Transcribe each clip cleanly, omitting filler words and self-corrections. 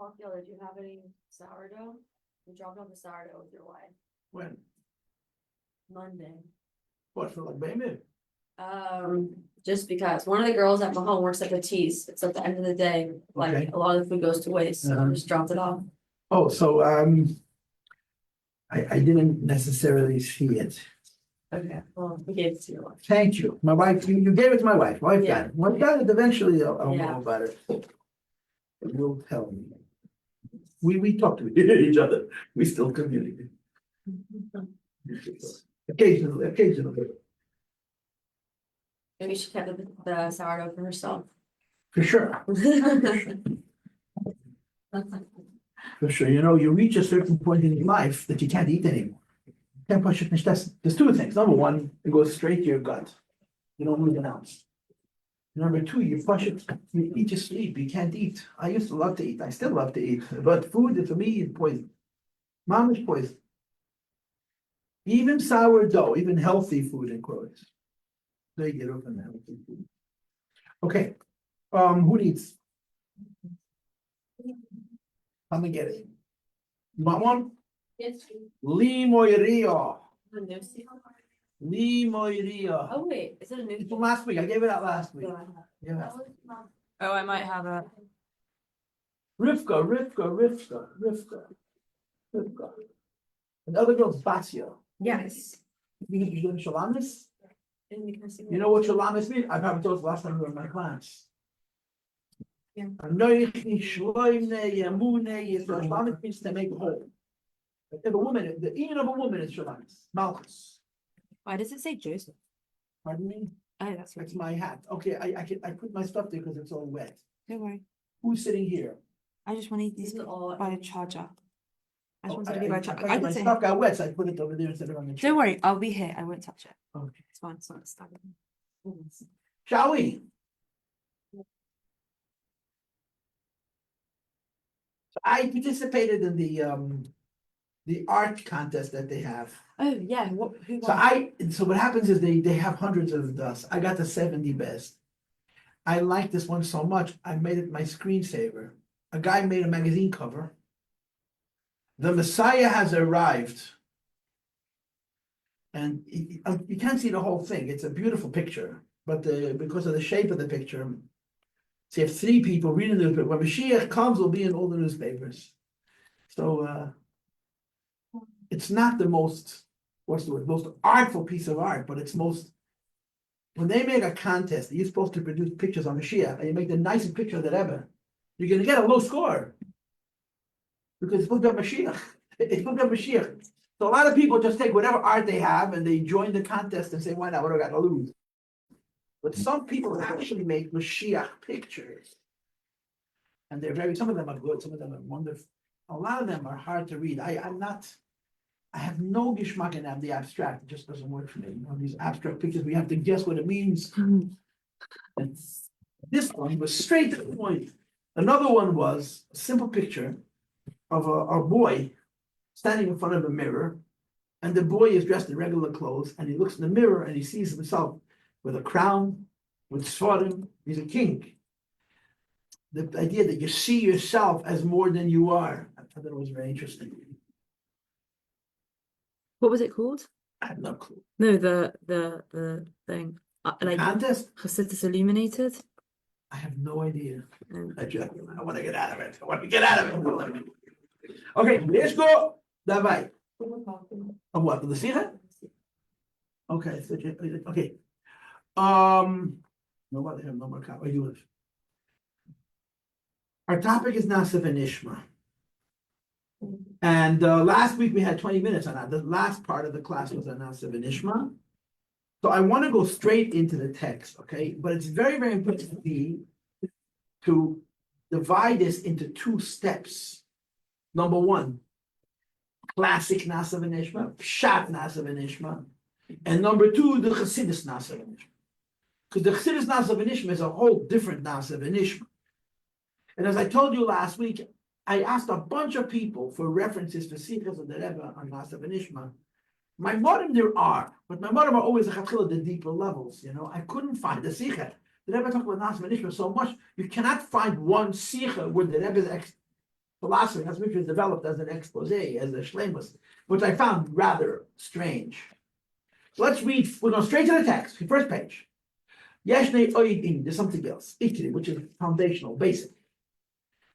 Paltiel, did you have any sourdough? You dropped off the sourdough with your wife When? Monday. What, for like baby? Just because one of the girls at my home works at the T's. It's at the end of the day, like Okay. a lot of the food goes to waste, so I just dropped it off. Oh, so, I didn't necessarily see it. Okay, well, we gave it to your wife. Thank you. My wife, you gave it to my wife. Wife got it. Wife got it. Eventually, I'll Yeah. know about it. It will tell me. We talk to each other. We still communicate. Occasionally. Maybe she kept the sourdough for herself. For sure. For sure. You know, you reach a certain point in your life that you can't eat anymore. You can't push it. There's two things. Number one, it goes straight to your gut. You don't move an ounce. Number two, you push it, you eat, you sleep, you can't eat. I used to love to eat. I still love to eat, but food for me is poison. Mom is poison. Even sourdough, even healthy food in quotes. They get up in the healthy food. Okay, who needs? Come and get it. You want one? Yes. Limoiria. Oh, wait, is it a new? It's from last week. I gave it out last week. Yeah. Oh, I might have a. Rivka. And the other girl's Basia. Yes. You know Shalamis? You know what Shalamis means? I probably told you last time we were in my class. Yeah. Shalamis means to make whole. If a woman, the union of a woman is Shalamis, Malchus. Why does it say Joseph? Pardon me? Oh, that's right. That's my hat. Okay, I put my stuff there because it's all wet. Don't worry. Who's sitting here? I just want to these These are all. by a charger. I just Oh, wanted to be by a charger. I I my can say. stuff got wet, so I put it over there instead of on the chair. Don't worry, I'll be here. I won't touch it. Okay. It's fine. It's not stuck. Shall we? So I participated in the art contest that they have. Oh yeah. What? Who So so what happens is they have hundreds of dust. I got the 70 best. I like this one so much, I made it my screensaver. A guy made a magazine cover. The Messiah has arrived. And you can't see the whole thing. It's a beautiful picture, but because of the shape of the picture, so you have three people reading the newspaper. When Mashiach comes, it'll be in all the newspapers. So it's not the most, what's the word, most artful piece of art, but it's most. When they make a contest, you're supposed to produce pictures on Mashiach, and you make the nicest picture that ever, you're gonna get a low score. Because it's supposed to be Mashiach. It's supposed to be Mashiach. So a lot of people just take whatever art they have and they join the contest and say, why not? What do I got to lose? But some people actually make Mashiach pictures. And some of them are good, some of them are wonderful. A lot of them are hard to read. I have no geschmack in the abstract. It just doesn't work for me. You know, these abstract pictures, we have to guess what it means. And this one was straight to the point. Another one was a simple picture of a boy standing in front of a mirror, and the boy is dressed in regular clothes, and he looks in the mirror and he sees himself with a crown, with svarim. He's a king. The idea that you see yourself as more than you are, I thought that was very interesting. What was it called? I have no clue. No, the thing. Like Contest? Chassidus Illuminated. I have no idea. Mm. I want to get out of it. I want to get out of it. Okay, let's go. Dabei. Of what? The Sikha? Okay. Okay. Nobody have no more copy. Our topic is Nasiv and Ishma. And last week we had 20 minutes on that. The last part of the class was on Nasiv and Ishma. So I want to go straight into the text, okay? But it's very, very important for me to divide this into two steps. Number one, classic Nasiv and Ishma, Pshat Nasiv and Ishma. And number two, the Chassidus Nasiv and Ishma. Because the Chassidus Nasiv and Ishma is a whole different Nasiv and Ishma. And as I told you last week, I asked a bunch of people for references to Sichas of the Rebbe on Nasiv and Ishma. My modern there are, but my modern are always at the deeper levels. You know, I couldn't find the Sicha. The Rebbe talked about Nasiv and Ishma so much, you cannot find one Sicha where the Rebbe philosophy, that's which was developed as an expose, as a shlemus, which I found rather strange. So let's read, we're going straight to the text, the first page. Yeshnei oidin, there's something else, ikri, which is foundational, basic.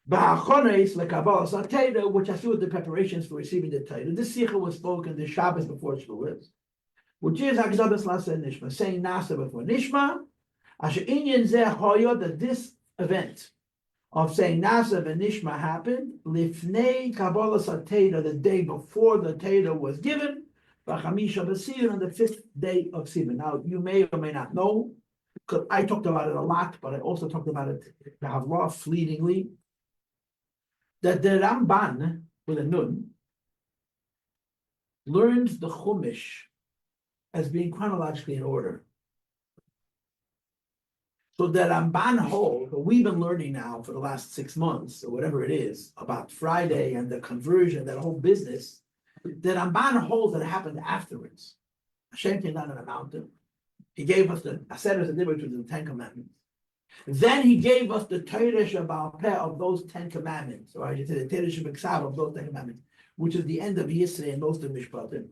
Ba'achones lekabbalas ha'Torah, which has to do with the preparations for receiving the Torah. This sikha was spoken the Shabbos before Shavuos, which is Hagzadas Lasa Nishma, saying Nasa before Nishma, Asher Inyan Zeh Hoyo, that this event of saying Nasa and Nishma happened, Lifnei Kabbalas HaTorah, the day before the Torah was given, B'chamisha B'Sivan, on the 5th day of Sivan. Now, you may or may not know, because I talked about it a lot, but I also talked about it fleetingly, that the Ramban, with a nun, learns the Chumash as being chronologically in order. So the Ramban holds, what we've been learning now for the last 6 months, or whatever it is, about Friday and the conversion, that whole business, the Ramban holds that it happened afterwards. Hashem came down on a mountain. He gave us the Aseret HaDibur, which was the 10 Commandments. Then he gave us the Torah Shebaal Peh of those 10 Commandments, or I should say the Torah Shebeksav of those 10 Commandments, which is the end of Yisrael and most of Mishpatim.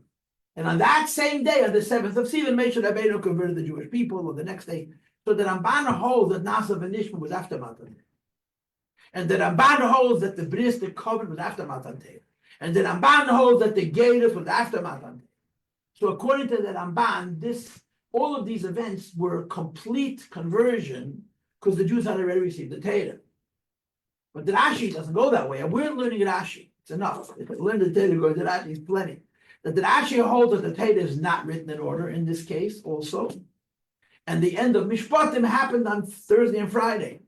And on that same day, on the 7th of Sivan, Moshe Rabbeinu converted the Jewish people, or the next day. So the Ramban holds that Nasa v'Nishma was after Matan Torah. And the Ramban holds that the Bris, the covenant, was after Matan Torah. And the Ramban holds that the Gerus was after Matan Torah. So according to the Ramban, all of these events were complete conversion because the Jews had already received the Torah. But the Rashi doesn't go that way. And we're learning Rashi. It's enough. If we learn the Torah, go to Rashi, it's plenty. That the Rashi holds that the Torah is not written in order in this case also. And the end of Mishpatim happened on Thursday and Friday.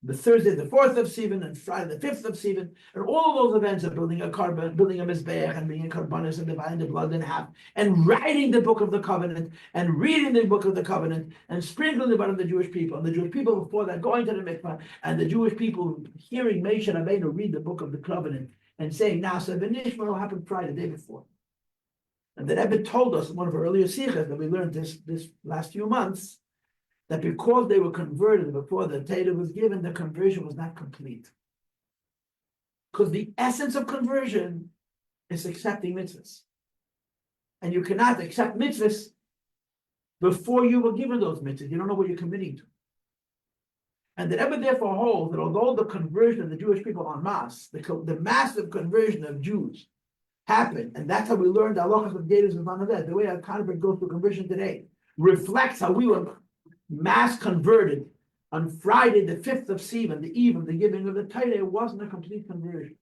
The Thursday, the 4th of Sivan, and Friday, the 5th of Sivan, and all of those events of building a carbon, building a mizbeach, and bringing carbonis and dividing the blood in half, and writing the book of the covenant, and reading the book of the covenant, and sprinkling the blood of the Jewish people, and the Jewish people before that going to the mikvah, and the Jewish people hearing Moshe Rabbeinu read the book of the covenant, and saying, Nasa v'Nishma will happen Friday, the day before. And the Rebbe told us in one of our earlier sikhas that we learned this last few months, that because they were converted before the Torah was given, the conversion was not complete. Because the essence of conversion is accepting mitzvahs. And you cannot accept mitzvahs before you were given those mitzvahs. You don't know what you're committing to. And the Rebbe therefore holds that although the conversion of the Jewish people en masse, the massive conversion of Jews happened, and that's how we learned the halachas of Gedus and Vanaveh, the way our convert goes through conversion today, reflects how we were mass converted on Friday, the 5th of Sivan, the eve of the giving of the Torah. It wasn't a complete conversion.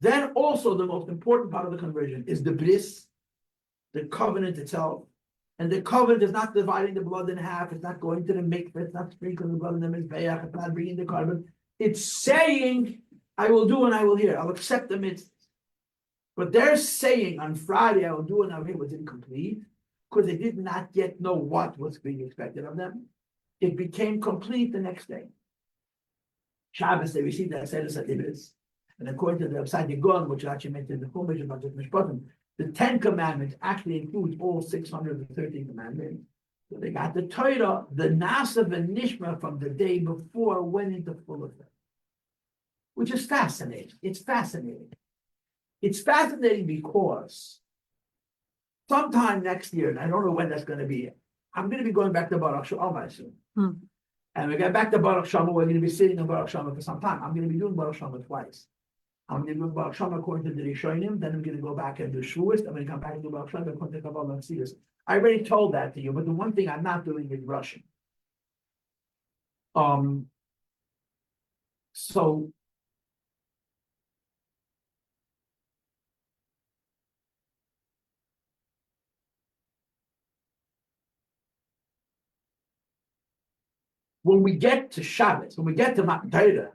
Then also the most important part of the conversion is the bris, the covenant itself. And the covenant is not dividing the blood in half, it's not going to the mikveh, it's not sprinkling the blood in the mizbeach, it's not bringing the carbon. It's saying, I will do and I will hear, I'll accept the mitzvah. But they're saying on Friday, I will do and I will hear was incomplete, because they did not yet know what was being expected of them. It became complete the next day. Shabbos, they received the Aseret HaDibur. And according to the Upside Yagon, which actually mentioned the Chumash about the Mishpatim, the 10 Commandments actually include all 613 commandments. So they got the Torah, the Nasa and Nishma from the day before went into full effect. Which is fascinating. It's fascinating. It's fascinating because sometime next year, and I don't know when that's going to be, I'm going to be going back to Baruch Shama soon. And we get back to Baruch Shama, we're going to be sitting in Baruch Shama for some time. I'm going to be doing Baruch Shama twice. I'm going to do Baruch Shama according to the Rishonim, then I'm going to go back and do Shavuos, I'm going to come back and do Baruch Shama according to Kabbalah and Siddur. I already told that to you, but the one thing I'm not doing is rushing. So when we get to Shabbos, when we get to Matan Torah,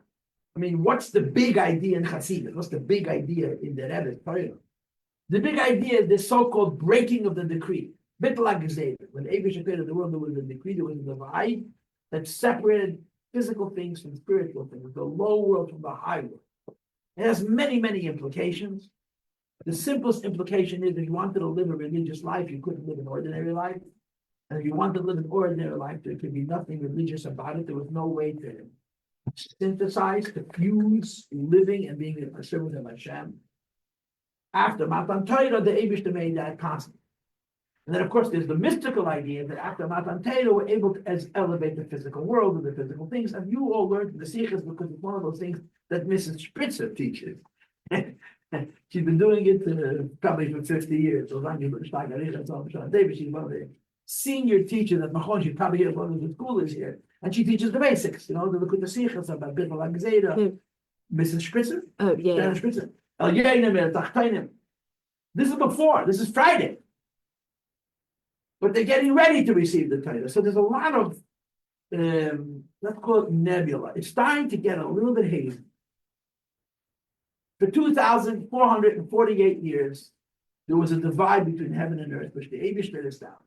I mean, what's the big idea in Chassidus? What's the big idea in the Rebbe's Torah? The big idea is the so-called breaking of the decree. Bitla Gezeidah. When Eivish created the world, there was a decree, there was a divide that separated physical things from spiritual things, the low world from the high world. It has many, many implications. The simplest implication is if you wanted to live a religious life, you couldn't live an ordinary life. And if you wanted to live an ordinary life, there could be nothing religious about it. There was no way to synthesize, to fuse living and being a servant of Hashem. After Matan Torah, the Eibishter made that constant. And then, of course, there's the mystical idea that after Matan Torah, we're able to elevate the physical world with the physical things. And you all learned the Sikhs because it's one of those things that Mrs. Spritzer teaches. She's been doing it probably for 50 years. So she's one of the senior teachers at Machon. She's probably here, one of the schoolers here. And she teaches the basics, the Likud Sikhs about Bittul HaGzeda. Mrs. Spritzer? Oh, yeah. Diana Spritzer. El Yeinim El Tachtainim. This is before, this is Friday. But they're getting ready to receive the Torah. So there's a lot of, let's call it nebula. It's starting to get a little bit hazy. For 2,448 years, there was a divide between heaven and earth, which the Eibishter established.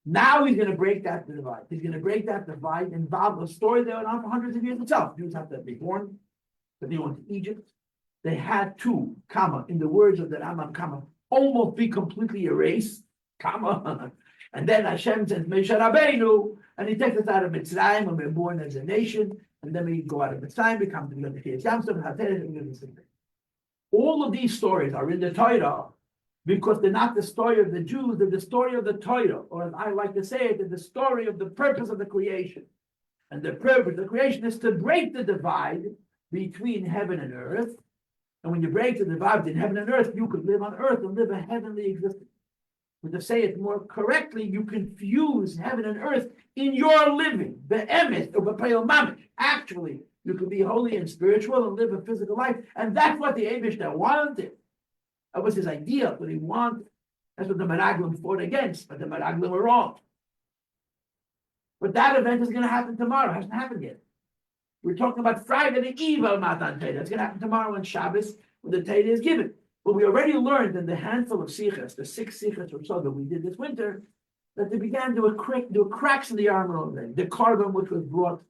Now he's going to break that divide. He's going to break that divide, involve a story that went on for hundreds of years itself. Jews have to be born, but they went to Egypt. They had to, in the words of the Rambam, almost be completely erased, and then Hashem sends Moshe Rabbeinu, and he takes us out of Mitzrayim, and we're born as a nation, and then we go out of Mitzrayim, become the Yamsuf, all of these stories are in the Torah, because they're not the story of the Jews, they're the story of the Torah, or as I like to say it, they're the story of the purpose of the creation. And the purpose of the creation is to break the divide between heaven and earth. And when you break the divide between heaven and earth, you could live on earth and live a heavenly existence. But to say it more correctly, you can fuse heaven and earth in your living, the emes or b'payil mamish. Actually, you can be holy and spiritual and live a physical life, and that's what the Eibishter wanted. That was his idea, what he wanted. That's what the Meraglim fought against, but the Meraglim were wrong. But that event is going to happen tomorrow. It hasn't happened yet. We're talking about Friday, the eve of Matan Torah. It's going to happen tomorrow on Shabbos, when the Torah is given. But we already learned in the handful of sichas, the 6 sichas or so that we did this winter, that they began to do cracks in the armor already. The carbon which was brought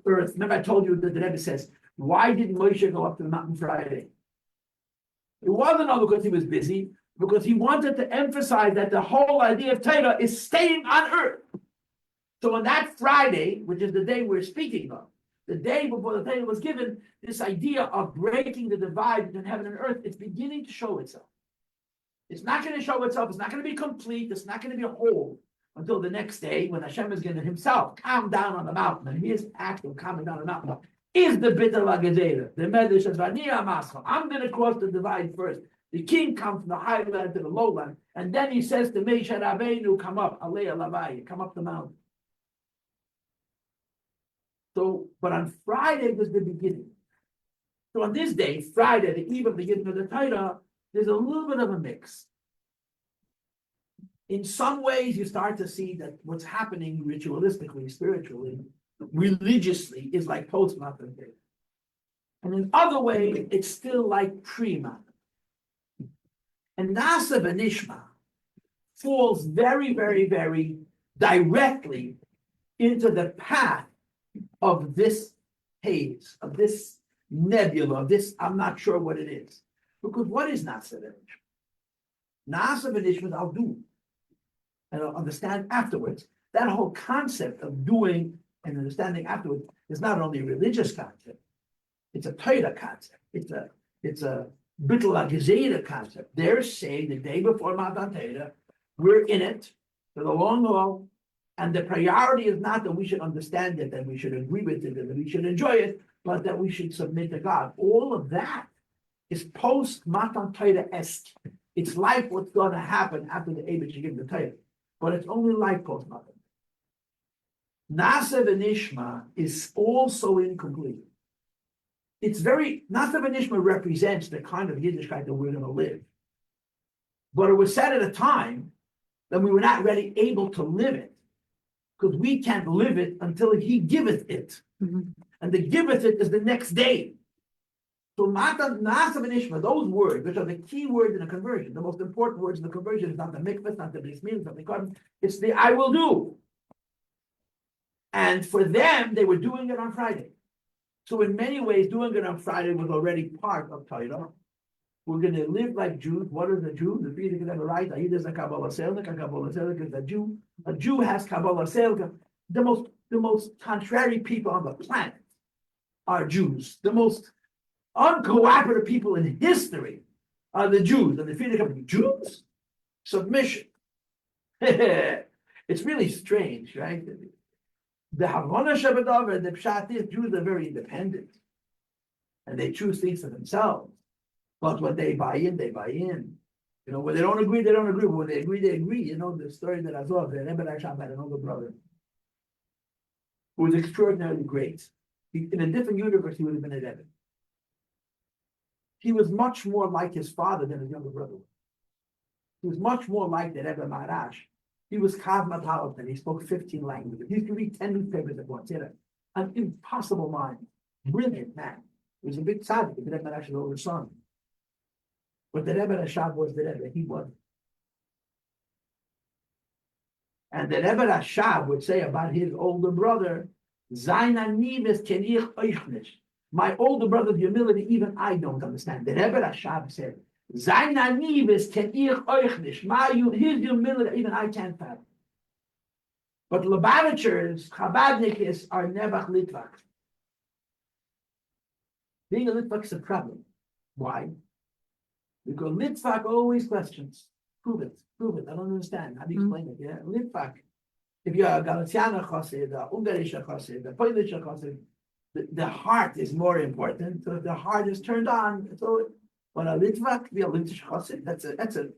earth. Remember I told you that the Rebbe says, why didn't Moshe go up to the mountain Friday? It wasn't all because he was busy, because he wanted to emphasize that the whole idea of Torah is staying on earth. So on that Friday, which is the day we're speaking of, the day before the Torah was given, this idea of breaking the divide between heaven and earth, it's beginning to show itself. It's not going to show itself, it's not going to be complete, it's not going to be a whole until the next day when Hashem is going to himself calm down on the mountain. And his act of calming down on the mountain is the Bittul HaGzeda, the Medrash of Vaniya Maschal. I'm going to cross the divide first. The king comes from the high land to the low land, and then he says to Moshe Rabbeinu, come up, Alei Alavai, come up the mountain. So, but on Friday was the beginning. So on this day, Friday, the eve of the beginning of the Torah, there's a little bit of a mix. In some ways, you start to see that what's happening ritualistically, spiritually, religiously, is like post-Matan Torah. And in other ways, it's still like pre-Matan. And Nasa V'Nishma falls very, very, very directly into the path of this haze, of this nebula, of this, I'm not sure what it is. Because what is Nasa V'Nishma? Nasa V'Nishma, I'll do. And I'll understand afterwards. That whole concept of doing and understanding afterwards is not only a religious concept, it's a Torah concept. It's a Bittul HaGzeda concept. They're saying the day before Matan Torah, we're in it for the long haul, and the priority is not that we should understand it, that we should agree with it, that we should enjoy it, but that we should submit to God. All of that is post-Matan Torah-esque. It's like what's going to happen after the Eibush give the Torah, but it's only like post-Matan. Nasa V'Nishma is also incomplete. It's very, Nasa V'Nishma represents the kind of Yiddishkeit that we're going to live. But it was said at a time that we were not really able to live it, because we can't live it until he giveth it. Mm-hmm. And the giveth it is the next day. So Nasa V'Nishma, those words, which are the key words in a conversion, the most important words in the conversion is not the mikvah, it's not the bris milah, it's not the korban, it's the I will do. And for them, they were doing it on Friday. So in many ways, doing it on Friday was already part of Torah. We're going to live like Jews. What is a Jew? The Friedrich never right. Aida is a Kabbalah Selnik. A Kabbalah Selnik is a Jew. A Jew has Kabbalah Selnik. The most contrary people on the planet. are Jews. The most uncooperative people in history are the Jews. And the feeling of Jews? Submission. It's really strange, right? The Havana Shabbat, the Pshat is Jews are very independent. And they choose things for themselves. But when they buy in, they buy in. You know, when they don't agree, they don't agree. But when they agree, they agree. You know, the story that I saw, the Rebbe Rashab had an older brother who was extraordinarily great. In a different universe, he would have been a Rebbe. He was much more like his father than his younger brother. He was much more like the Rebbe Maharash. He was cosmopolitan. He spoke 15 languages. He could read 10 newspapers at once. He had an impossible mind. Brilliant man. He was a big tzaddik. The Rebbe Maharash was older son. But the Rebbe Rashab was the Rebbe. He wasn't. And the Rebbe Rashab would say about his older brother, my older brother's humility, even I don't understand. The Rebbe Rashab said, his humility, even I can't fathom. But Lubavitchers, Chabadniks are never Litvak. Being a Litvak is a problem. Why? Because Litvak always questions. Prove it. I don't understand. How do you explain it? Yeah, Litvak. If you're a Galician Chassid, a Ungarish Chassid, a Polish Chassid, the heart is more important. So if the heart is turned on, so when a Litvak be a Litvish Chassid,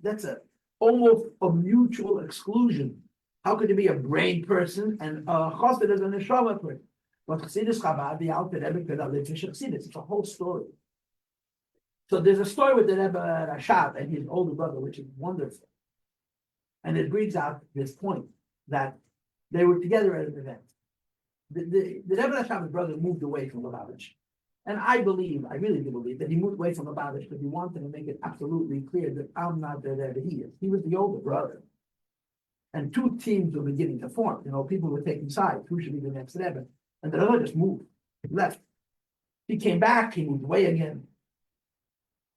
that's a almost a mutual exclusion. How could you be a brain person and a Chassid is a neshama person? But Chassidus Chabad, the Alter Rebbe, could have Litvish Chassidus. It's a whole story. So there's a story with the Rebbe Rashab and his older brother, which is wonderful. And it brings out this point that they were together at an event. The Rebbe Rashab's brother moved away from Lubavitch. And I really do believe, that he moved away from Lubavitch because he wanted to make it absolutely clear that I'm not the Rebbe he is. He was the older brother. And two teams were beginning to form. You know, people were taking sides. Who should be the next Rebbe? And the Rebbe just moved, left. He came back, he moved away again.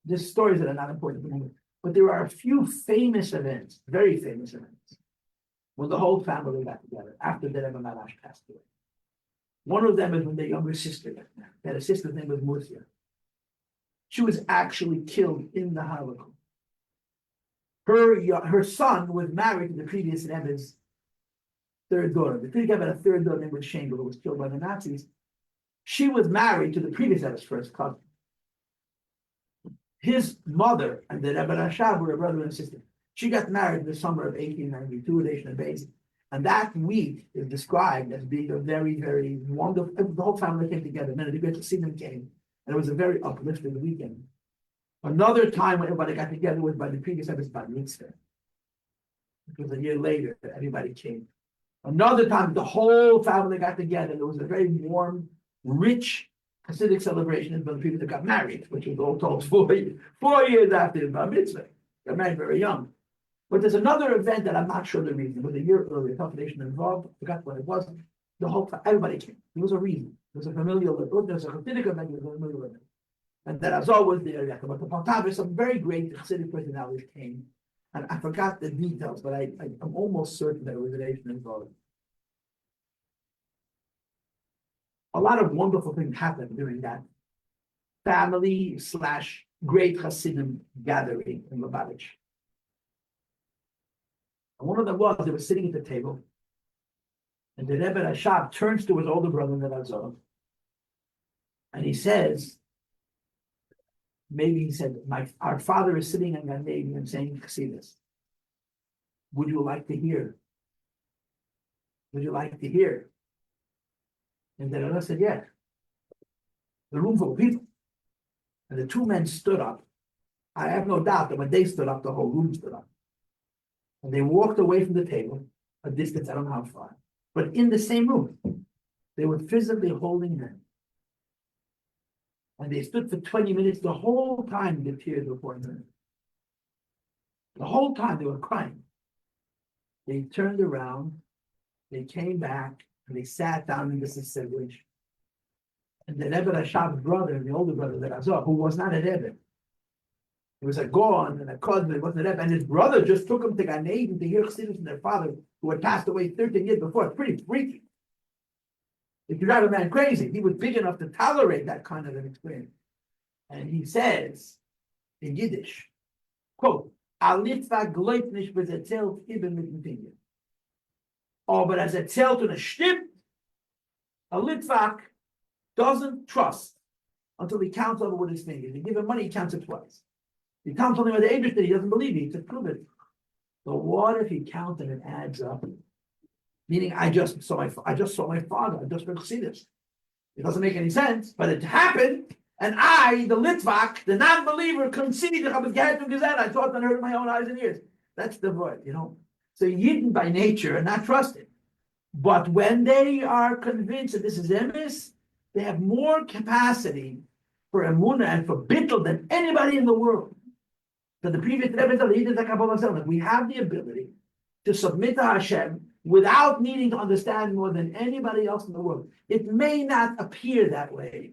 There's stories that are not important to me, but there are a few famous events, very famous events, when the whole family got together after the Rebbe Maharash passed away. One of them is when their younger sister got married. They had a sister's name was Murcia. She was actually killed in the Holocaust. Her son was married to the previous Rebbe's third daughter. The previous Rebbe had a third daughter named Shengo who was killed by the Nazis. She was married to the previous Rebbe's first cousin. His mother and the Rebbe Rashab were a brother and sister. She got married in the summer of 1892 at Nation Base. And that week is described as being a very, very wonderful. The whole family came together. Then the great to see them came. And it was a very uplifting weekend. Another time when everybody got together was by the previous Rebbe's Bar Mitzvah. It was a year later that everybody came. Another time the whole family got together. There was a very warm, rich Hasidic celebration is when the people that got married, which was all told 4 years after the Bar Mitzvah. Got married very young. But there's another event that I'm not sure the reason. It was a year earlier, confirmation involved, forgot what it was. The whole everybody came. There was a reason. There was a familial event. There's a Hasidic event, there was a familial event. And that Azar was there. But the Paltiel, some very great Hasidic personalities came. And I forgot the details, but I'm almost certain that it was an Asian involved. A lot of wonderful things happened during that family / great Hasidim gathering in Lubavitch. And one of them was, they were sitting at the table, and the Rebbe Rashab turns to his older brother, Nerazov, and he says, maybe he said, our father is sitting in Gan Eden and saying Chassidus. Would you like to hear? Would you like to hear? And the Rebbe said, yeah. The room full of people. And the two men stood up. I have no doubt that when they stood up, the whole room stood up. And they walked away from the table, a distance, I don't know how far, but in the same room. They were physically holding hands. And they stood for 20 minutes, the whole time the tears were pouring out. The whole time they were crying. They turned around, they came back, and they sat down in this assemblage. And the Rebbe Rashab's brother, the older brother, the Razor, who was not a Rebbe, he was a Goan and a cousin, it wasn't a Rebbe, and his brother just took him to Gan Eden to hear Chassidus from their father, who had passed away 13 years before. It's pretty freaky. It could drive a man crazy. He was big enough to tolerate that kind of an experience. And he says in Yiddish, quote, "A Litva gläubt nicht, was erzählt eben mit dem Finger. Aber as erzählt und es stimmt, a Litvak doesn't trust until he counts over with his fingers. You give him money, he counts it twice. You count something with the Abish that he doesn't believe you, to prove it. But what if he counts and it adds up? Meaning, I just saw my father, I just went to see this. It doesn't make any sense, but it happened, and I, the Litvak, the non-believer, conceded, I thought and heard with my own eyes and ears. That's the word, So Yidden by nature are not trusted. But when they are convinced that this is emes, they have more capacity for emunah and for bittul than anybody in the world. So the previous Rebbe said, we have the ability to submit to Hashem without needing to understand more than anybody else in the world. It may not appear that way.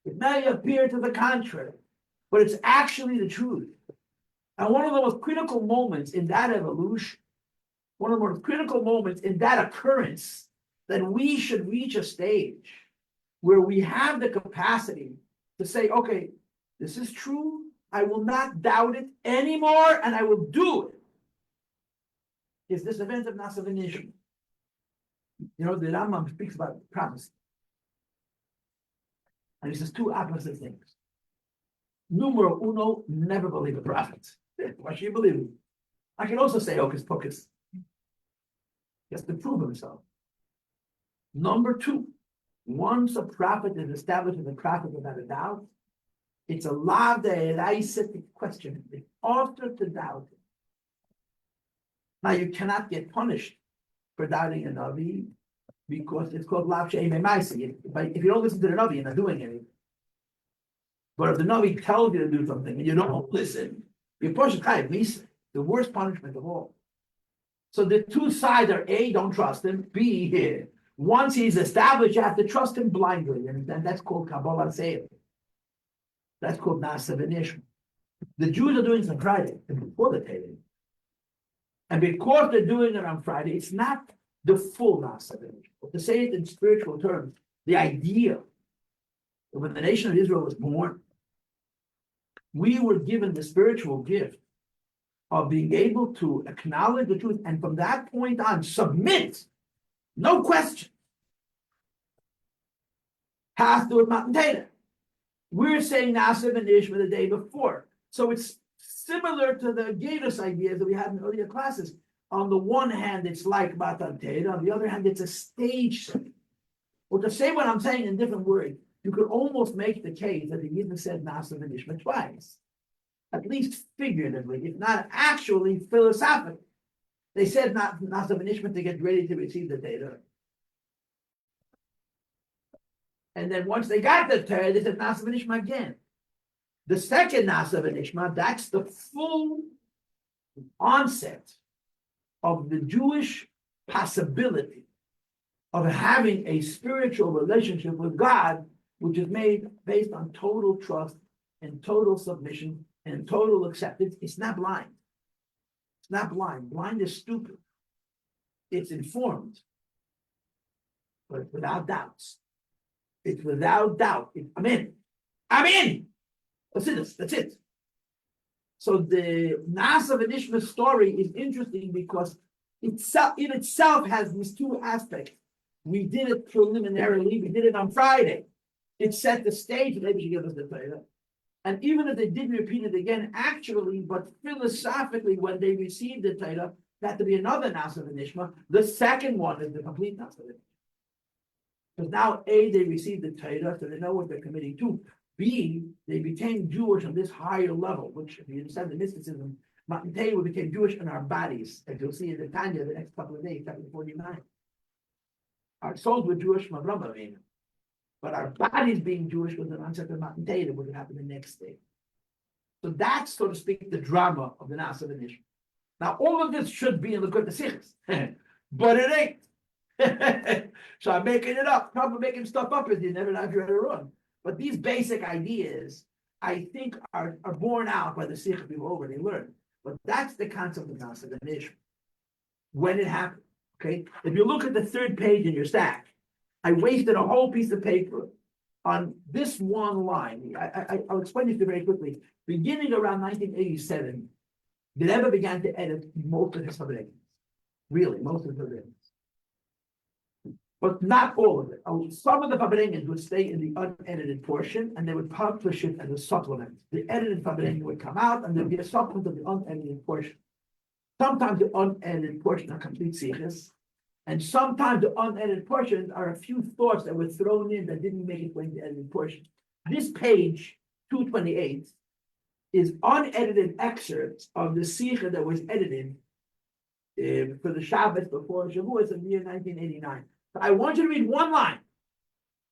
It may appear to the contrary, but it's actually the truth. And one of the most critical moments in that evolution, one of the most critical moments in that occurrence, that we should reach a stage where we have the capacity to say, okay, this is true. I will not doubt it anymore, and I will do it. Is this event of Nasa V'Nishma. The Rambam speaks about prophecy. And he says two opposite things. Numero uno, never believe a prophet. Why should you believe him? I can also say hocus pocus. He has to prove himself. Number two, once a prophet is established as a prophet without a doubt, it's a law to question. It's offered to doubt it. Now you cannot get punished for doubting a Navi because it's called lav she'emei ma'aseh. If you don't listen to the Navi, you're not doing anything. But if the Navi tells you to do something and you don't listen, you're pushing chayav misa, the worst punishment of all. So the two sides are A, don't trust him, B, once he's established, you have to trust him blindly, and that's called Kabbalah Seir. That's called Nasa V'Nishma. The Jews are doing this on Friday, before the Torah. And because they're doing it on Friday, it's not the full Nasa V'Nishma. But to say it in spiritual terms, the idea that when the nation of Israel was born, we were given the spiritual gift of being able to acknowledge the truth, and from that point on, submit, no question. Path to a mountain data. We're saying Nasa V'Nishma the day before. So it's similar to the Gedus ideas that we had in earlier classes. On the one hand, it's like Matan Teda. On the other hand, it's a stage setting. Well, to say what I'm saying in different words, you could almost make the case that the Yidden said Nasa V'Nishma twice. At least figuratively, if not actually philosophically. They said Nasa V'Nishma to get ready to receive the data. And then once they got the Torah, they said Nasa V'Nishma again. The second Nasa V'Nishma, that's the full onset of the Jewish possibility of having a spiritual relationship with God, which is made based on total trust and total submission and total acceptance. It's not blind. It's not blind. Blind is stupid. It's informed, but without doubts. It's without doubt. I'm in. I'm in. That's it. That's it. So the Nasa V'Nishma story is interesting because itself in itself has these two aspects. We did it preliminarily. We did it on Friday. It set the stage. Maybe she give us the Torah. And even if they didn't repeat it again, actually, but philosophically, when they received the Torah, that had to be another Nasa V'Nishma. The second one is the complete Nasa V'Nishma. Because now, A, they received the Torah, so they know what they're committing to. B, they became Jewish on this higher level, which, if you understand the mysticism, Matan Torah became Jewish in our bodies, as you'll see in the Tanya the next couple of days, chapter 49. Our souls were Jewish, but our bodies being Jewish was an onset of Matan Torah, which would happen the next day. So that's, so to speak, the drama of the Nasa V'Nishma. Now, all of this should be in the Likutei Sichos, but it ain't. So I'm making it up. Probably making stuff up as you never know if you're to run. But these basic ideas, I think, are borne out by the Sikh we've already learned. But that's the concept of Nasa V'Nishma. When it happened, okay? If you look at the third page in your stack, I wasted a whole piece of paper on this one line. I'll explain this very quickly. Beginning around 1987, the Rebbe began to edit most of his Fabrengens. Really, most of the Fabrengens. But not all of it. Some of the Fabrengens would stay in the unedited portion and they would publish it as a supplement. The edited Fabrengen would come out and there'd be a supplement of the unedited portion. Sometimes the unedited portion are complete sichos, and sometimes the unedited portions are a few thoughts that were thrown in that didn't make it into the edited portion. This page, 228, is unedited excerpts of the sicha that was edited for the Shabbos before Shavuos in the year 1989. So I want you to read one line.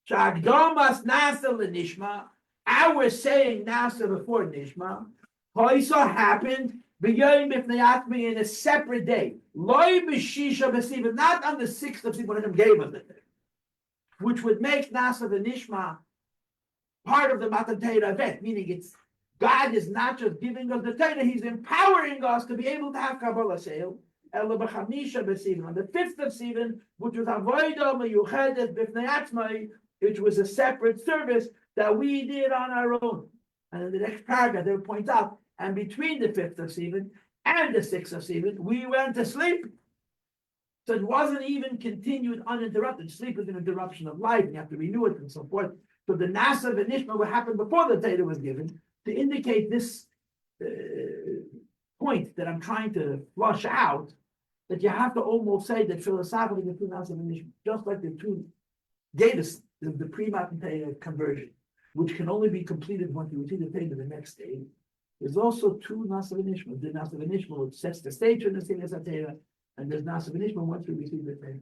Shagdomas nasa lenishma. Our saying nasa before nishma. Paisa happened beginning in a separate day. Loi b'shisha b'sivan, not on the 6th of Sivan, when gave us it, which would make nasa v'nishma part of the Matan Torah event, meaning it's God is not just giving us the Torah, He's empowering us to be able to have Kabbalah sale. On the 5th of Sivan, which was Avodah Meyuchedet B'fnei Atzmai, which was a separate service that we did on our own. And in the next paragraph, they point out, and between the 5th of Sivan and the 6th of Sivan, we went to sleep. So it wasn't even continued uninterrupted. Sleep is an interruption of life, and you have to renew it and so forth. So the Nasa and Nishma, what happened before the Torah was given, to indicate this point that I'm trying to flush out, that you have to almost say that philosophically the two Nasa and Nishma, just like the two gave us the pre-Matan Torah conversion, which can only be completed once you receive the Torah the next day. There's also two Nasa v'nishma. The Nasa v'nishma which sets the stage for the Seder Satera, and there's Nasa v'nishma once we receive the Torah.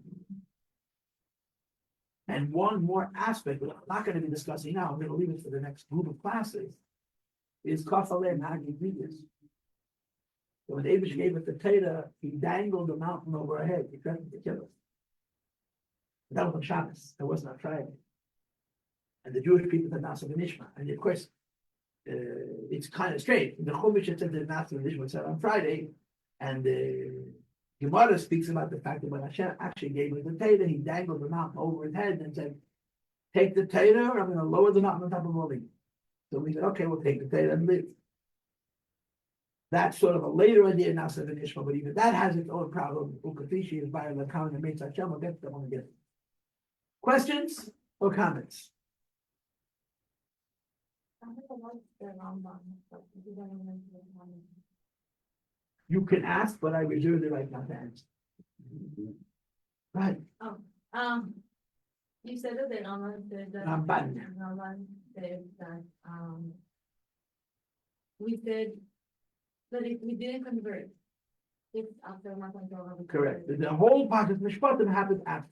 And one more aspect, that I'm not going to be discussing now, I'm going to leave it for the next group of classes, is Kafalem Hagidiyas. So when Abish gave us the Torah, he dangled the mountain over our head. He threatened to kill us. But that was on Shabbos. That wasn't on Friday. And the Jewish people said Nasa v'nishma. And of course, it's kind of strange. In the Chumash it said that Nasa v'nishma was said on Friday, and the Gemara speaks about the fact that when Hashem actually gave us the Torah, He dangled the mountain over his head and said, "Take the Torah, or I'm going to lower the mountain on top of all of you." So we said, "Okay, we'll take the Torah and live." That's sort of a later idea, Nasa v'nishma, but even that has its own problem. Ukafishi is by the common and makes Hashem. We'll get to them again. Questions or comments? You can ask, but I reserve the right not to answer. Right. You said that the Rambam said that. Ramban. Said that, we said that if we didn't convert, it's after Matan Torah. Correct. The whole part of Mishpatim happened after.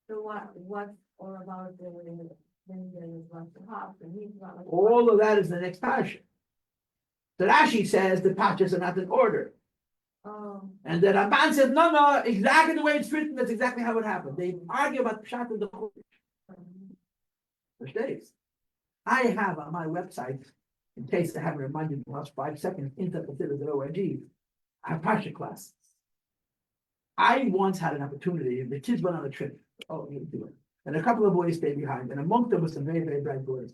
So what's all about then there is left the house and he's not like. All of that is the next parasha. So Rashi says the parashas are not in order. And the Ramban says, no, exactly the way it's written, that's exactly how it happened. They argue about Pshat and the Chumash. For days. I have on my website, in case I haven't reminded you in the last 5 seconds, interpreters.org, I have Parsha classes. I once had an opportunity, the kids went on a trip. Oh, you do it. And a couple of boys stayed behind, and among them was some very, very bright boys.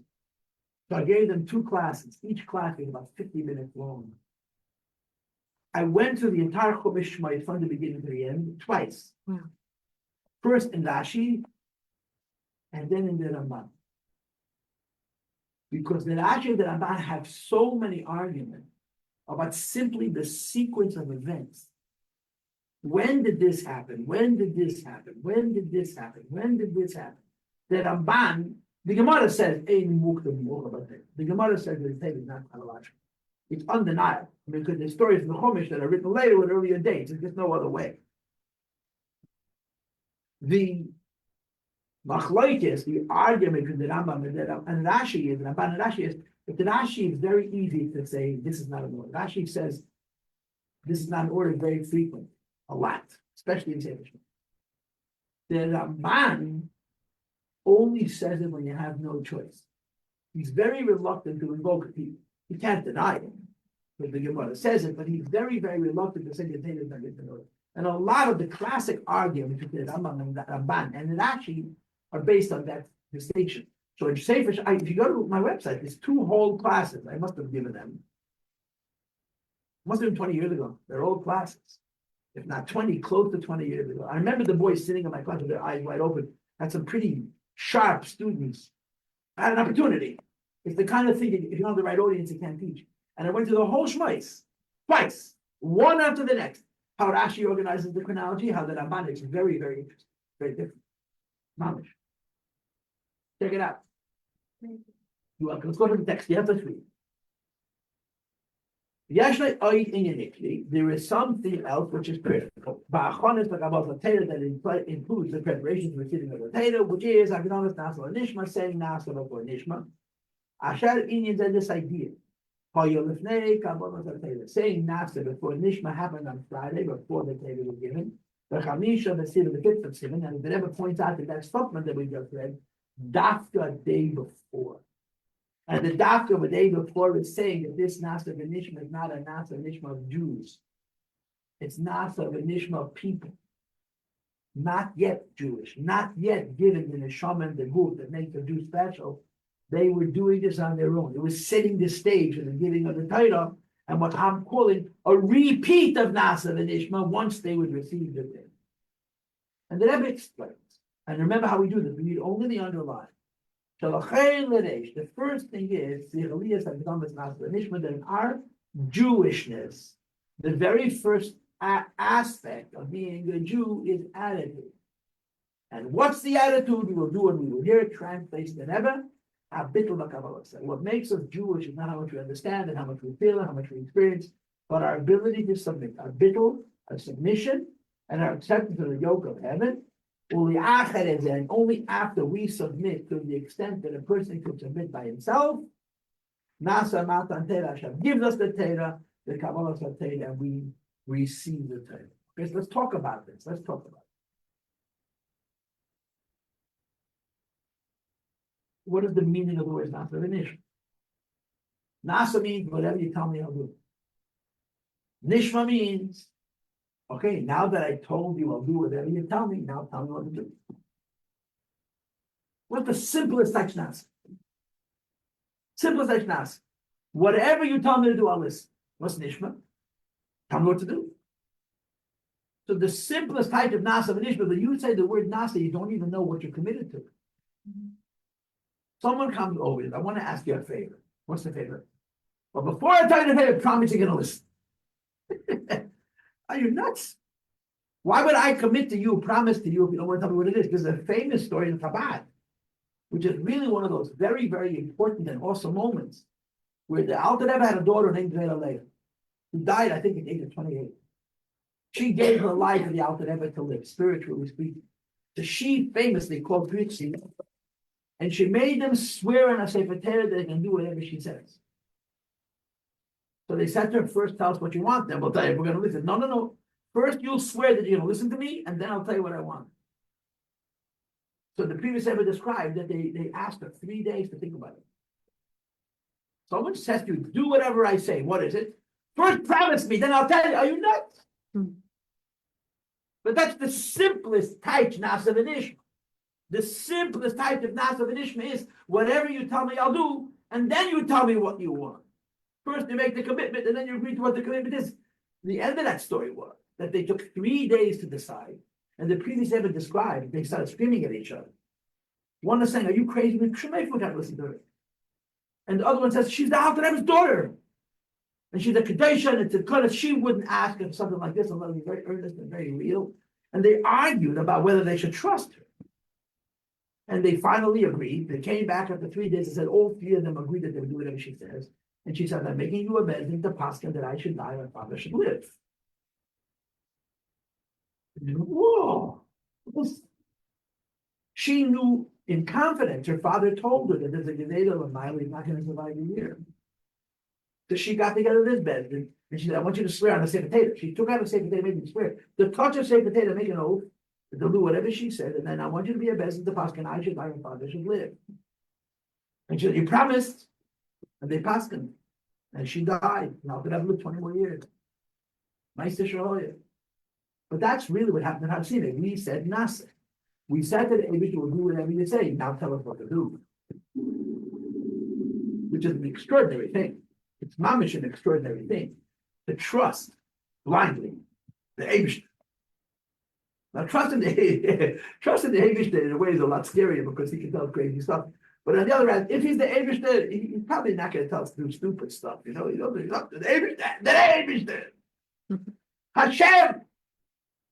So I gave them 2 classes. Each class was about 50 minutes long. I went through the entire Chumash Shmai from the beginning to the end twice. Wow. First in Rashi, and then in the Ramban. Because the Rashi and the Ramban have so many arguments about simply the sequence of events. When did this happen? When did this happen? When did this happen? When did this happen? The Ramban, the Gemara says, the Gemara says that the tape is not chronological. It's undeniable. Because the stories in the Chumash that are written later with earlier dates, there's just no other way. The machlokes, the argument between the Rambam and Rashi is, Ramban and Rashi is, if the Rashi is very easy to say this is not an order. Rashi says this is not an order very frequent, a lot, especially in Sefer Shmos. The Ramban only says it when you have no choice. He's very reluctant to invoke people. He can't deny it, but the Gemara says it, but he's very, very reluctant to say the Torah is not written in order. And a lot of the classic argument between the Rambam and Ramban, and it actually are based on that distinction. So in Sefer, if you go to my website, there's 2 whole classes. I must have given them. Must have been 20 years ago. They're old classes. If not 20, close to 20 years ago. I remember the boys sitting in my class with their eyes wide open. Had some pretty sharp students. I had an opportunity. It's the kind of thing, if you don't have the right audience, you can't teach. And I went through the whole shmais, twice, one after the next. How Rashi organizes the chronology, how the Ramban is very, very interesting, very different. Mamish. Check it out. You're welcome. Let's go to the text. You have to read. There is something else which is critical. That includes the preparation for receiving of the Torah, which is Agnolis Nasa Nishma, saying Nasa before Nishma. Asher Inyan said this idea. Saying Nasa before Nishma happened on Friday, before the Torah was given. The Chamisha, the 5th of Sivan, and if it ever points out that statement that we just read, Dafka day before. And the doctor of the day before is saying that this Nasa V'Nishma is not a Nasa V'Nishma of Jews. It's Nasa V'Nishma of people. Not yet Jewish, not yet given the Neshama and the group that makes the Jew special. They were doing this on their own. It was setting the stage for the giving of the Torah, and what I'm calling a repeat of Nasa V'Nishma once they would receive the thing. And the Rebbe explains, and remember how we do this, we read only the underline. The first thing is that in our Jewishness, the very first aspect of being a Jew is attitude. And what's the attitude? We will do, and we will hear it translated in Ebba. What makes us Jewish is not how much we understand and how much we feel and how much we experience, but our ability to submit, our bittul, our submission, and our acceptance of the yoke of heaven. And only after we submit to the extent that a person can submit by himself, Nasa Matan Torah Hashem gives us the Torah, the Kabbalah Torah, and we receive the Torah. Okay, so let's talk about this. Let's talk about it. What is the meaning of the word Nasa V'Nishma? Nasa means whatever you tell me, I'll do. Nishma means, okay, now that I told you I'll do whatever you tell me, now tell me what to do. What's the simplest Nasa? Simplest Nasa. Whatever you tell me to do, I'll listen. What's Nishma? Tell me what to do. So the simplest type of Nasa of Nishma, but you say the word Nasa, you don't even know what you're committed to. Someone comes over, I want to ask you a favor. What's the favor? But before I tell you the favor, promise you're going to listen. Are you nuts? Why would I commit to you, promise to you, if you don't want to tell me what it is? There's a famous story in Chabad, which is really one of those very, very important and awesome moments, where the Alter Rebbe had a daughter named Zera Leah, who died, I think, at the age of 28. She gave her life to the Alter Rebbe to live, spiritually speaking. So she famously called Britzi, and she made them swear on a Sefer Torah that they can do whatever she says. So they said to her, first tell us what you want, then we'll tell you if we're going to listen. No. First you'll swear that you're going to listen to me, and then I'll tell you what I want. So the previous Rebbe described that they asked her 3 days to think about it. Someone says to you, do whatever I say. What is it? First promise me, then I'll tell you. Are you nuts? But that's the simplest type Nasa V'Nishma. The simplest type of Nasa V'Nishma is whatever you tell me, I'll do, and then you tell me what you want. First you make the commitment, and then you agree to what the commitment is. The end of that story was that they took 3 days to decide, and the previous Rebbe described, they started screaming at each other. One is saying, are you crazy? We can't listen to her. And the other one says, she's the Alter Rebbe's daughter. And she's a Kadesha, and it's a Kaddish. She wouldn't ask if something like this, unless it was very earnest and very real. And they argued about whether they should trust her. And they finally agreed. They came back after 3 days and said, all 3 of them agreed that they would do whatever she says. And she said, I'm making you a bezin to paskin that I should die, my father should live. Whoa! She knew in confidence, her father told her that there's a Gedela of Miley is not going to survive a year. So she got together this bezin, and she said, I want you to swear on the Sefer Torah. She took out a Sefer Torah, made me swear. The touch of Sefer Torah, make an oath, they'll do whatever she said, and then I want you to be a bezin to paskin, I should die, my father should live. And she said, you promised. And they passed him. And she died. Now could have lived 20 more years. Nice to show you. But that's really what happened in Hatzina. We said Nasa. We said that Abish will do whatever you say, now tell us what to do. Which is an extraordinary thing. It's mamish an extraordinary thing. To trust blindly the Abish. Now trusting the trusting the Abish in a way is a lot scarier because he can tell crazy stuff. But on the other hand, if he's the Abish, he's probably not going to tell us to do stupid stuff. You know, he's up to the Abish, the Abish, Hashem.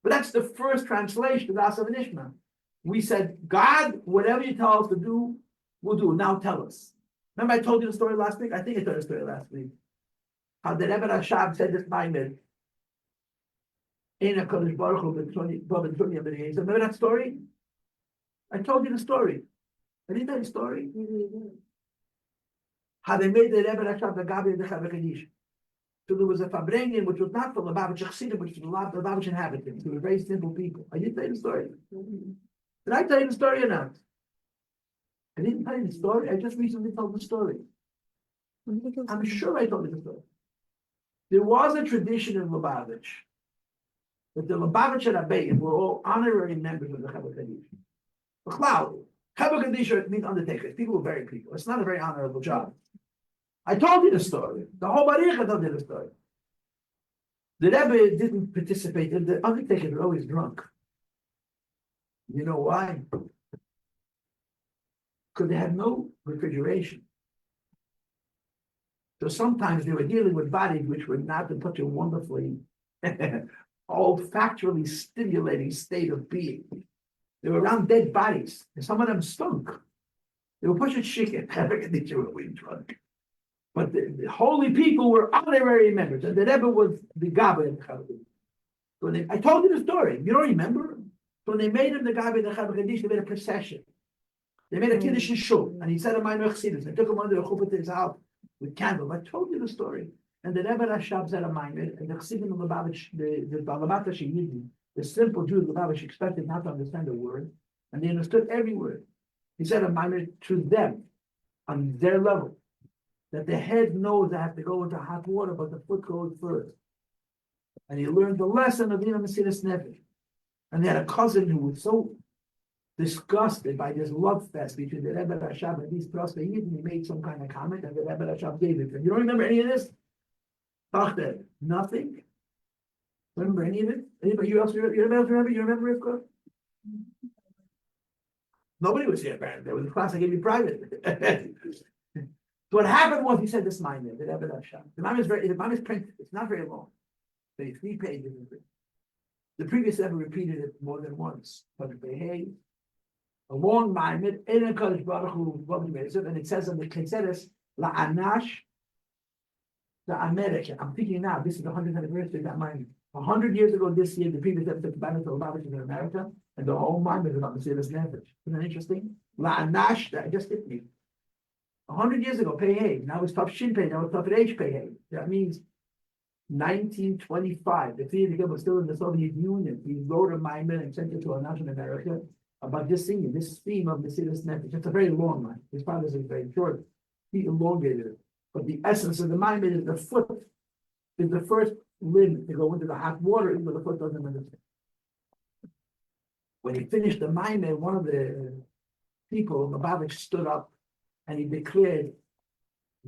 But that's the first translation of Asa V'Nishma. We said, God, whatever you tell us to do, we'll do. Now tell us. Remember I told you the story last week? I think I told you the story last week. How the Rebbe Rashab said this Maimed. Remember that story? I told you the story. I didn't tell you the story. How they made the Rebbe Rashab the Gabi and the Chavakadish. So there was a Fabrengen which was not from the Lubavitch Chassidim, which was the Lubavitch inhabitants. They were very simple people. I didn't tell you the story. Did I tell you the story or not? I didn't tell you the story. I just recently told the story. I'm sure I told you the story. There was a tradition in Lubavitch that the Lubavitch and Rabbi were all honorary members of the Chabad Kaddish. The cloud. Chabad Kaddish means undertakers. People were very people. It's not a very honorable job. I told you the story. The whole Baricha told you the story. The Rebbe didn't participate. The undertakers were always drunk. You know why? Because they had no refrigeration. So sometimes they were dealing with bodies which were not in such a wonderfully olfactorily stimulating state of being. They were around dead bodies, and some of them stunk. They were pushing chicken. They were really drunk. But the holy people were honorary members, and the Rebbe was the Gabbai of the Chabad. So I told you the story. You don't remember? So when they made him the Gabbai of the Chabad, they made a procession. They made a Kiddush in Shul, and he said a minor chassidus. They took him under the chuppah to his house with candles. I told you the story. And the Rebbe Rashab said a minor, and the chassidim of Lubavitch, the Balabata Sheyidin, the simple Jews of Lubavitch expected not to understand a word, and they understood every word. He said a minor to them, on their level, that the head knows they have to go into hot water, but the foot goes first. And he learned the lesson of Dina Mesilas Nefesh. And they had a cousin who was so disgusted by this love fest between the Rebbe Rashab and these proselytes. He made some kind of comment, and the Rebbe Rashab gave it. You don't remember any of this? Tachte, nothing. Remember any of it? Anybody else? You remember? You remember Rivka? Nobody was here. Apparently, there was a class I gave you private. So what happened was he said this mind the Rebbe Rashab. The mind is printed. It's not very long. Maybe 3 pages. The previous Rebbe repeated it more than once. But behave. A long Maimed, and it says on the Keseres, La Anash, the America. I'm thinking now, this is the 100th anniversary of that Maimed. 100 years ago this year, the previous episode of Bible Lubavitch in America, and the whole Maimed is about Mesilas Nefesh. Isn't that interesting? La Anash, that just hit me. 100 years ago, Pei Hey. Now it's Tav Shin Pei, now it's Tav Reish Pei Hey. That means 1925. The Theater was still in the Soviet Union. He wrote a Maimed and sent it to a nation in America about this thing, this theme of Mesilas Nefesh. It's a very long one. His father's is very short. He elongated it. But the essence of the Maimed is the foot is the first limb to go into the hot water, even though the foot doesn't understand. When he finished the Maimed, one of the people, Lubavitch, stood up and he declared,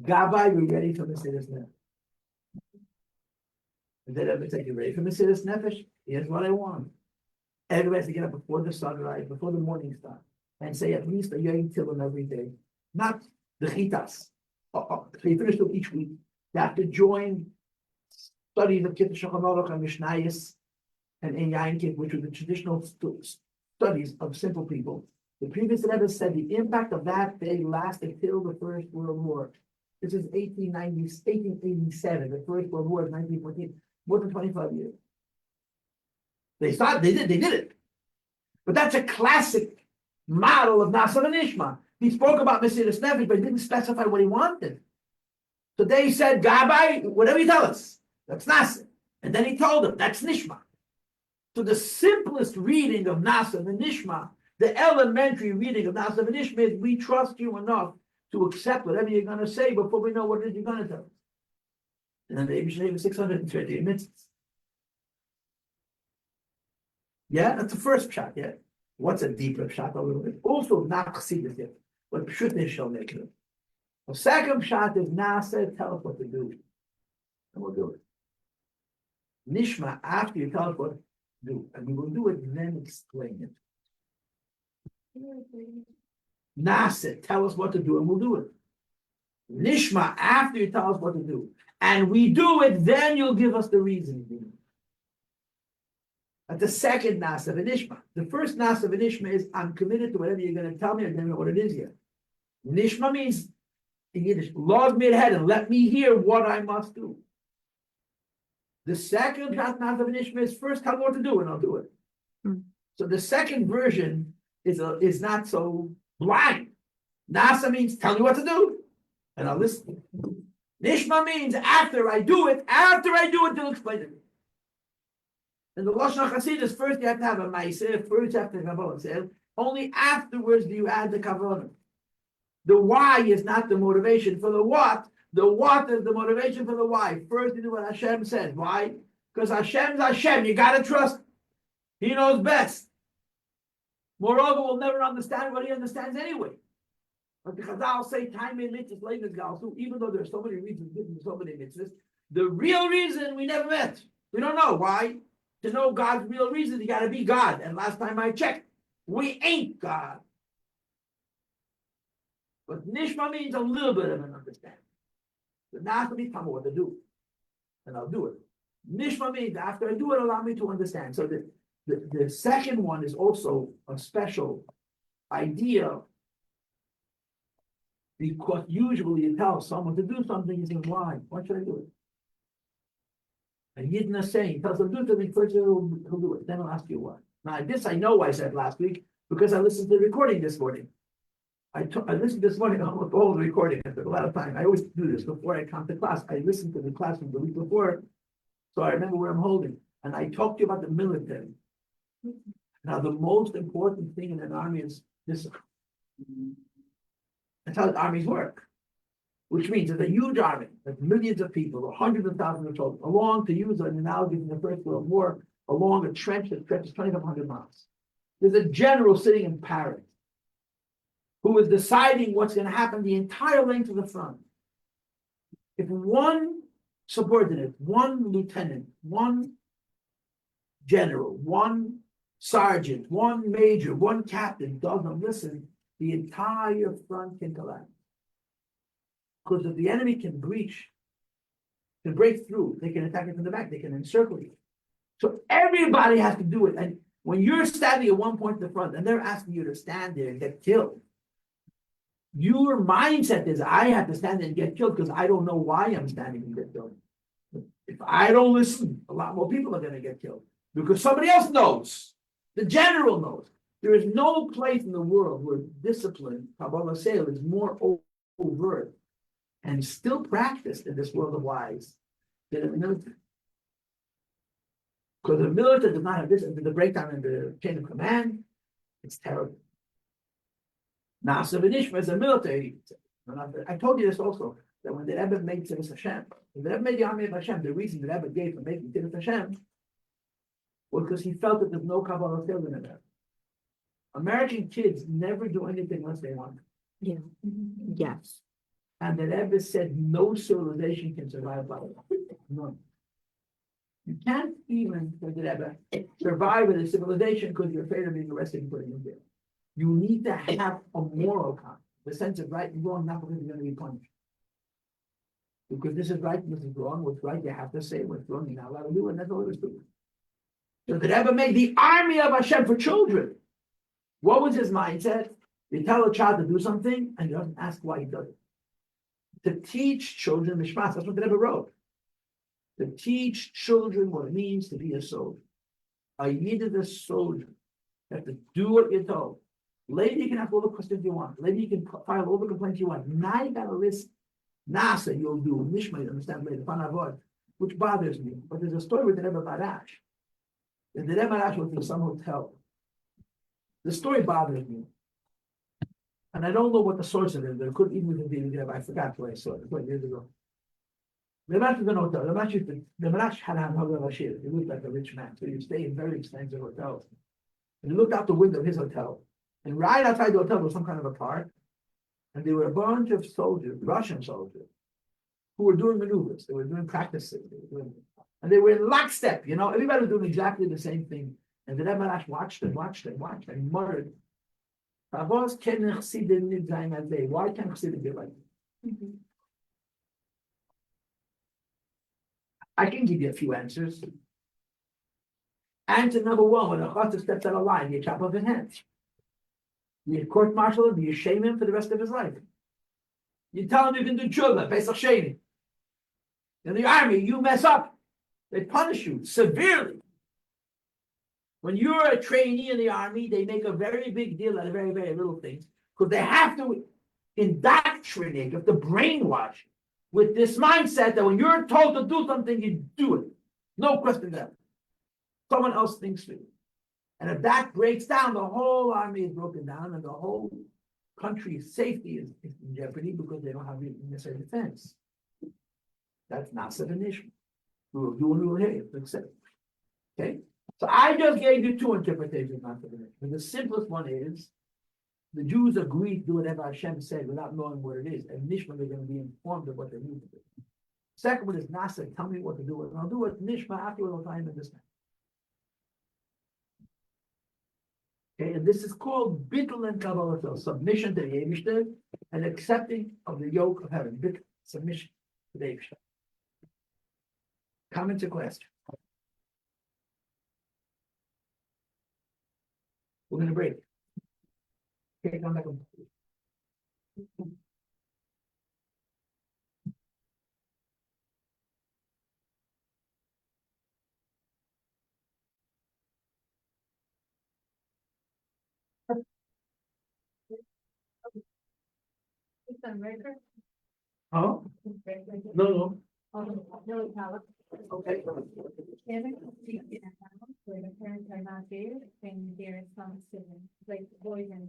Gabbai, we're ready for Mesilas Nefesh. And then everybody said, you ready for Mesilas Nefesh? Here's what I want. Everybody has to get up before the sunrise, before the morning starts, and say at least a Yom Tillim every day. Not the Chitas. So you finish them each week. You have to join studies of Kibbutz Shulchan Aruch and Mishnayos and Inyan, which were the traditional studies of simple people. The previous Rebbe said the impact of that day lasted till the First World War. This is 1887. The First World War is 1914. More than 25 years. They did it. But that's a classic model of Nasa V'Nishma. He spoke about Mesilas Nefesh, but he didn't specify what he wanted. So they said, Gabbai, whatever you tell us, that's Nasa. And then he told them, that's Nishma. So the simplest reading of Nasa V'Nishma, the elementary reading of Nasa V'Nishma is, we trust you enough to accept whatever you're going to say before we know what it is you're going to tell us. And then the Abishai was 630 mitzvahs. Yeah, that's the first shot, yeah. What's a deeper shot a little bit? Also not chassidus, but pshutin shall make it. The second shot is Nasa, tell us what to do. And we'll do it. Nishma, after you tell us what to do, and we will do it, then explain it. Nasa, tell us what to do, and we'll do it. Nishma, after you tell us what to do, and we do it, then you'll give us the reason. That's the second Nasa v'Nishma. The first Nasa v'Nishma is, I'm committed to whatever you're going to tell me, I don't know what it is yet. Nishma means, in Yiddish, log me ahead and let me hear what I must do. The second Nasa v'Nishma is, first tell me what to do, and I'll do it. So the second version is not so blind. Nasa means, tell me what to do, and I'll listen. Nishma means, after I do it, they'll explain it. In the Lashon Hasidus, first you have to have a Maaseh, first you have to have Kabbalah. Only afterwards do you add the Kabbalah. The why is not the motivation for the what. The what is the motivation for the why. First you do what Hashem says. Why? Because Hashem's Hashem. You got to trust. He knows best. Moreover, we'll never understand what he understands anyway. But the Chazal say, time in mitzvahs, late galsu, even though there's so many reasons given so many mitzvahs, the real reason we never met. We don't know why. To know God's real reason, you got to be God. And last time I checked, we ain't God. But Nishma means a little bit of an understanding. But now me tell me what to do. And I'll do it. Nishma means after I do it, allow me to understand. So the second one is also a special idea. Because usually you tell someone to do something, you say, why? Why should I do it? And Yidna saying, he tells them to do something, first he'll do it, then I'll ask you why. Now this I know I said last week, because I listened to the recording this morning. I listened this morning, almost all the recording, it took a lot of time. I always do this before I come to class. I listened to the class from the week before, so I remember where I'm holding. And I talked to you about the military. Now the most important thing in an army is discipline. That's how armies work. Which means it's a huge army, with millions of people, or hundreds of thousands of soldiers, along, to use an analogy from the First World War, along a trench that stretches 2,500 miles. There's a general sitting in Paris who is deciding what's going to happen the entire length of the front. If one subordinate, one lieutenant, one general, one sergeant, one major, one captain doesn't listen, the entire front can collapse. Because if the enemy can breach, can break through, they can attack it from the back, they can encircle you. So everybody has to do it. And when you're standing at one point in the front and they're asking you to stand there and get killed, your mindset is, I have to stand there and get killed because I don't know why I'm standing and get killed. If I don't listen, a lot more people are going to get killed because somebody else knows. The general knows. There is no place in the world where discipline, Kabbalah Sale, is more overt and still practiced in this world of wise than in the military. Because the military does not have this, the breakdown in the chain of command, it's terrible. Nasa v'Nishma is a military. I told you this also, that when the Rebbe made Tzivos Hashem, when the Rebbe made the army of Hashem, the reason the Rebbe gave for making Tzivos Hashem was because he felt that there's no Kabbalah Sale in America. American kids never do anything unless they want. Yeah. Yes. And the Rebbe said no civilization can survive by it. None. You can't even, said the Rebbe, survive in a civilization because you're afraid of being arrested and put in jail. You need to have a moral compass, the sense of right and wrong, not because you're going to be punished. Because this is right and this is wrong. What's right, you have to say. What's wrong, you're not allowed to do, and that's all it is to do. So the Rebbe made the army of Hashem for children. What was his mindset? You tell a child to do something, and he doesn't ask why he does it. To teach children mishpat, that's what the Rebbe wrote. To teach children what it means to be a soldier. A Yid is a soldier. You have to do what you're told. Later you can ask all the questions you want. Later you can file all the complaints you want. Now you got a list. Nasa you'll do. Nishma, you understand later. Panavod, which bothers me. But there's a story with the Rebbe Barash. The Rebbe Barash was in some hotel. The story bothers me. And I don't know what the source of it is. There could even be the Rebbe. I forgot where I saw it 20 years ago. The Rebbe was in a hotel. The Rebbe had a Haggadah Bashir. He looked like a rich man. So you stay in very expensive hotels. And he looked out the window of his hotel. And right outside the hotel was some kind of a park. And there were a bunch of soldiers, Russian soldiers, who were doing maneuvers. They were doing practices. And they were in lockstep, everybody was doing exactly the same thing. And the Rebbe watched and muttered, why can't Chassidim be like that? I can give you a few answers. Answer number one, when a chassid steps out of line, you chop off his hands. You court martial him, you shame him for the rest of his life. You tell him you can do tshuva, Pesach Sheni. In the army, you mess up, they punish you severely. When you're a trainee in the army, they make a very big deal out of very, very little things because they have to indoctrinate, you have to brainwash with this mindset that when you're told to do something, you do it. No question that. Someone else thinks for you. And if that breaks down, the whole army is broken down and the whole country's safety is in jeopardy because they don't have the necessary defense. That's not an issue. We will do what we will hear you. Okay? So I just gave you two interpretations not for the issue. And the simplest one is the Jews agreed to do whatever Hashem said without knowing what it is. And Nishma, they're going to be informed of what they need to do. Second one is Nasa, tell me what to do. And I'll do it Nishma afterward, I'll try and understand. Okay, and this is called Bittul and Kabbalah, submission to the Eibishter and accepting of the yoke of heaven. Bittul, submission to the Eibishter. Comments or questions? We're going to break. Okay, come back. Oh? No. Okay. Where the parents are not there, and there is some students, like boys and